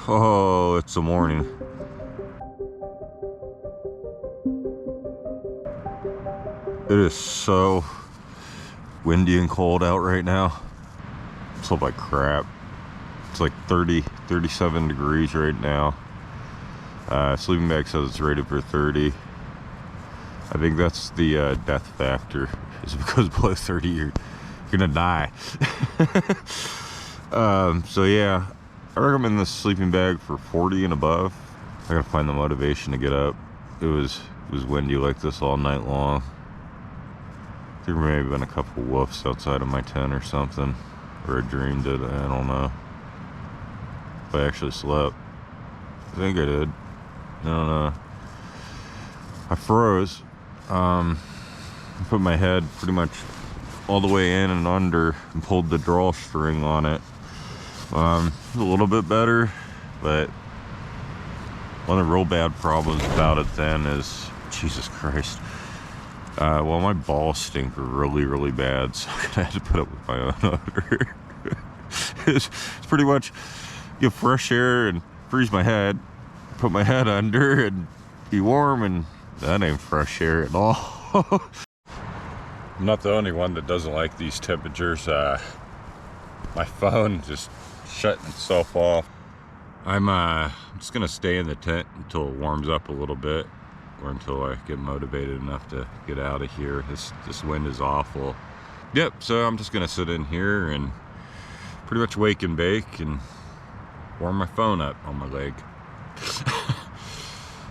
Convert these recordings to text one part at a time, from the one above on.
Oh, it's the morning. It is so windy and cold out right now. It's all like crap. It's like 37 degrees right now. Sleeping bag says it's rated for 30. I think that's the death factor. Is because below 30 you're gonna die. So yeah, I recommend this sleeping bag for 40 and above. I gotta find the motivation to get up. It was windy like this all night long. I think there may have been a couple wolves outside of my tent or something, or I dreamed it. I don't know if I actually slept. I think I did. I don't know. I froze. I put my head pretty much all the way in and under and pulled the drawstring on it. A little bit better, but one of the real bad problems about it then is, Jesus Christ, well, my balls stink really bad, so I had to put up with my own odor. It's pretty much get fresh air and freeze my head, put my head under and be warm, and that ain't fresh air at all. I'm not the only one that doesn't like these temperatures. My phone just shutting itself off. I'm just gonna stay in the tent until it warms up a little bit, or until I get motivated enough to get out of here. This wind is awful. Yep, so I'm just gonna sit in here and pretty much wake and bake and warm my phone up on my leg.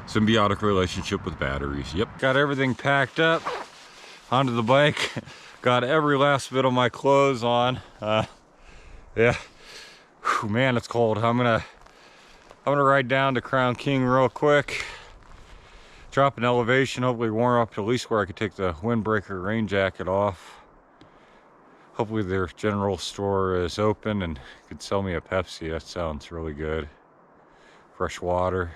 Symbiotic relationship with batteries. Yep, got everything packed up onto the bike. Got every last bit of my clothes on. Yeah. Whew, man, it's cold. I'm gonna ride down to Crown King real quick, drop an elevation, hopefully warm up to at least where I could take the windbreaker rain jacket off. Hopefully their general store is open and could sell me a Pepsi. That sounds really good. Fresh water.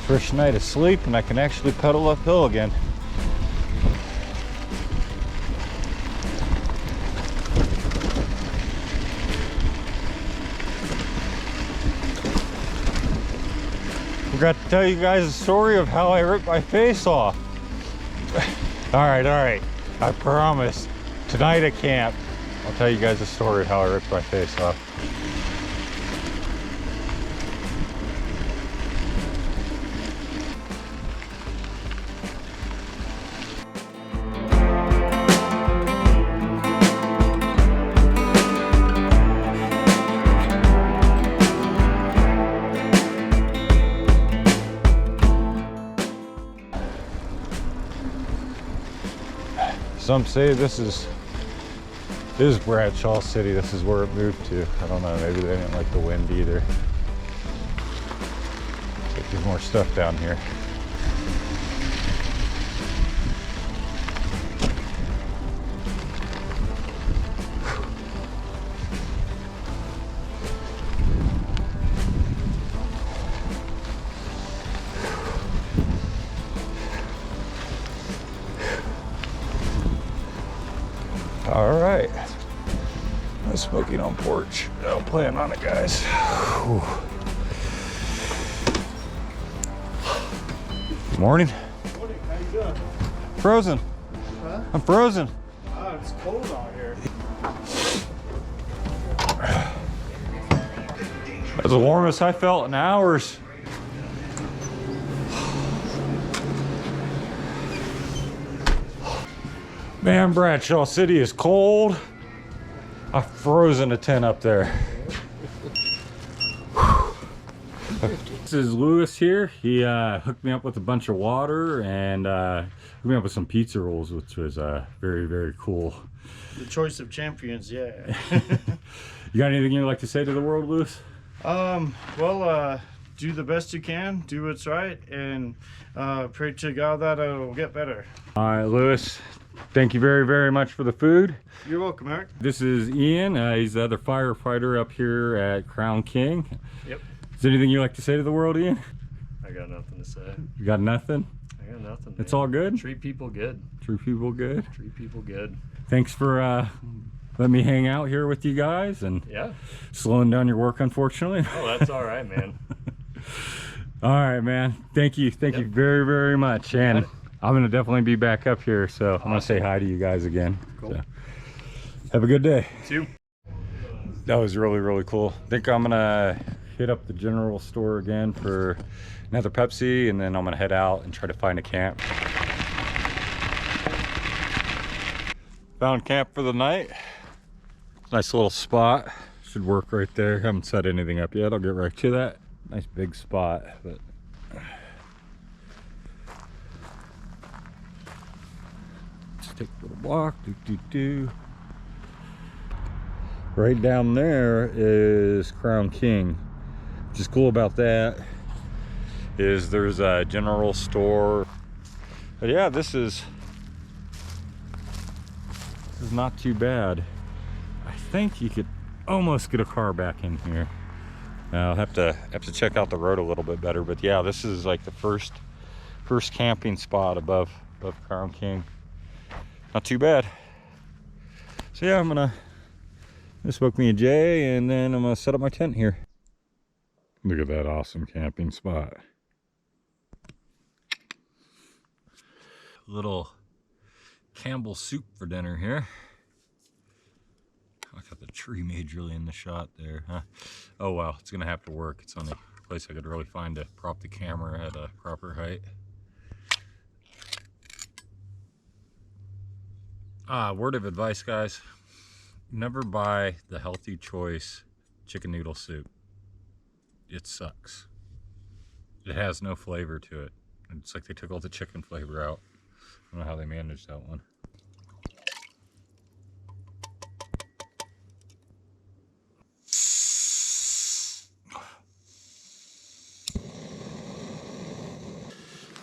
First night of sleep and I can actually pedal uphill again. Forgot to tell you guys a story of how I ripped my face off. all right. I promise. Tonight at camp, I'll tell you guys a story of how I ripped my face off. Some say this is Bradshaw City. This is where it moved to. I don't know, maybe they didn't like the wind either. But there's more stuff down here. All right, no smoking on porch. Don't plan on it, guys. Whew. Good morning. Morning, how you doing? Frozen. Huh? I'm frozen. Oh, it's cold out here. That's the warmest I felt in hours. Man, Bradshaw City is cold. I've frozen a tent up there. This is Lewis here. He hooked me up with a bunch of water and hooked me up with some pizza rolls, which was very cool. The choice of champions, yeah. You got anything you'd like to say to the world, Lewis? Well, do the best you can, do what's right, and pray to God that it'll get better. All right, Lewis, Thank you very, very much for the food. You're welcome, Eric. This is Ian. He's the other firefighter up here at Crown King. Yep. Is there anything you'd like to say to the world, Ian? I got nothing to say. You got nothing? I got nothing. It's man. all good? Treat people good. Treat people good? Treat people good. Thanks for letting me hang out here with you guys and Yeah. slowing down your work, unfortunately. Oh, that's all right, man. All right, man. Thank you. Thank you very, very much. And I'm going to definitely be back up here, so I'm going to say hi to you guys again. Cool. So, have a good day. You too. That was really, really cool. I think I'm going to hit up the general store again for another Pepsi, and then I'm going to head out and try to find a camp. Found camp for the night. Nice little spot. Should work right there. Haven't set anything up yet. I'll get right to that. Nice big spot, but let's take a little walk. Right down there is Crown King. Which is cool about that is there's a general store. But yeah, this is not too bad. I think you could almost get a car back in here. I'll have to check out the road a little bit better, but yeah, this is like the first camping spot above Crown King. Not too bad. So yeah, I'm gonna smoke me a J, and then I'm gonna set up my tent here. Look at that awesome camping spot. Little Campbell soup for dinner here. I got the tree majorly in the shot there, huh? Oh well, it's gonna have to work. It's the only place I could really find to prop the camera at a proper height. Word of advice, guys. Never buy the Healthy Choice chicken noodle soup. It sucks. It has no flavor to it. It's like they took all the chicken flavor out. I don't know how they managed that one.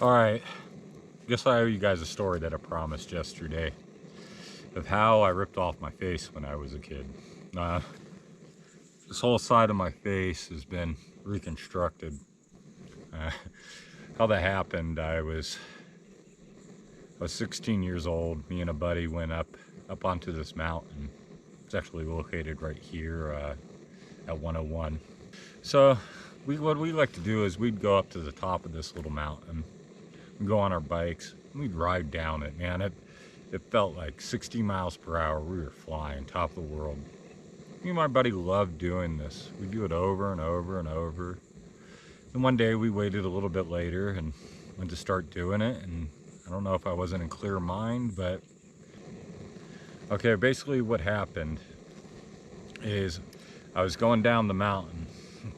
All right, guess I owe you guys a story that I promised yesterday of how I ripped off my face when I was a kid. This whole side of my face has been reconstructed. How that happened, I was 16 years old. Me and a buddy went up onto this mountain. It's actually located right here at 101. So what we like to do is we'd go up to the top of this little mountain. We'd go on our bikes, and we'd ride down it. Man, it felt like 60 miles per hour. We were flying, top of the world. Me and my buddy loved doing this. We'd do it over and over and over. And one day we waited a little bit later and went to start doing it. And I don't know if I wasn't in clear mind, but okay, basically what happened is I was going down the mountain,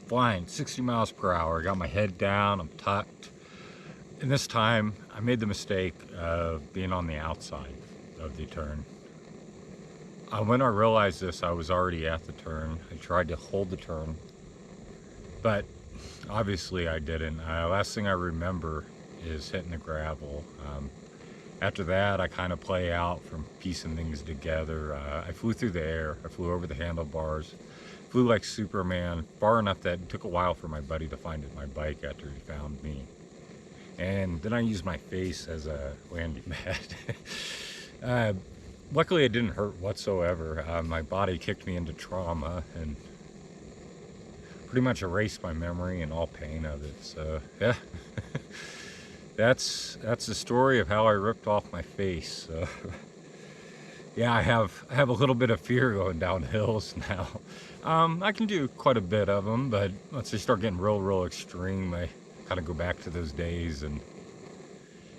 flying 60 miles per hour. I got my head down, I'm tucked. And this time, I made the mistake of being on the outside of the turn. When I realized this, I was already at the turn. I tried to hold the turn, but obviously I didn't. Last thing I remember is hitting the gravel. After that, I kind of play out from piecing things together. I flew through the air. I flew over the handlebars. Flew like Superman, far enough that it took a while for my buddy to find my bike after he found me. And then I used my face as a landing pad. Luckily it didn't hurt whatsoever. My body kicked me into trauma and pretty much erased my memory and all pain of it. So yeah, that's the story of how I ripped off my face. So yeah, I have a little bit of fear going down hills now. I can do quite a bit of them, but once they start getting real extreme, I kind of go back to those days and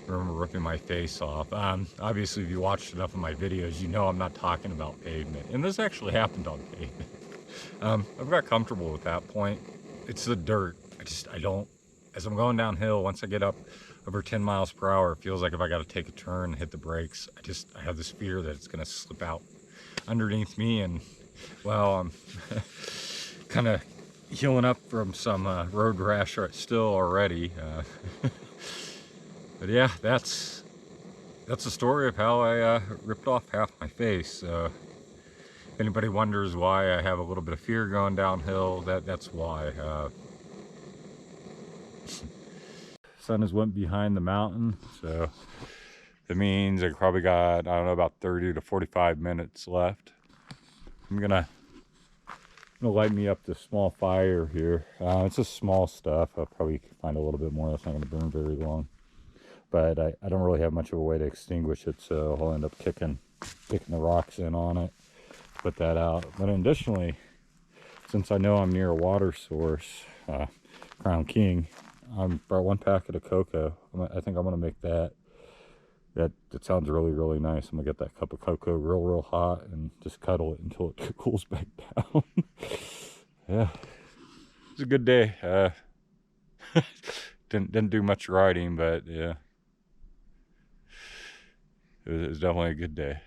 remember ripping my face off. Obviously, if you watched enough of my videos, you know I'm not talking about pavement. And this actually happened on pavement. I've got comfortable with that point. It's the dirt. I don't, as I'm going downhill, once I get up over 10 miles per hour, it feels like if I got to take a turn and hit the brakes, I have this fear that it's going to slip out underneath me. And well, I'm kind of healing up from some road rash still already. But yeah, that's that's the story of how I ripped off half my face. So if anybody wonders why I have a little bit of fear going downhill, that's why. Sun has went behind the mountain, so that means I probably got, I don't know, about 30 to 45 minutes left. I'm gonna light me up this small fire here. It's just small stuff. I'll probably find a little bit more. That's not gonna burn very long. But I don't really have much of a way to extinguish it, so I'll end up kicking the rocks in on it, put that out. But additionally, since I know I'm near a water source, Crown King, I brought 1 packet of cocoa. I think I'm gonna make that. That sounds really, really nice. I'm gonna get that cup of cocoa real hot and just cuddle it until it cools back down. Yeah, it was a good day. Didn't do much riding, but yeah, it was definitely a good day.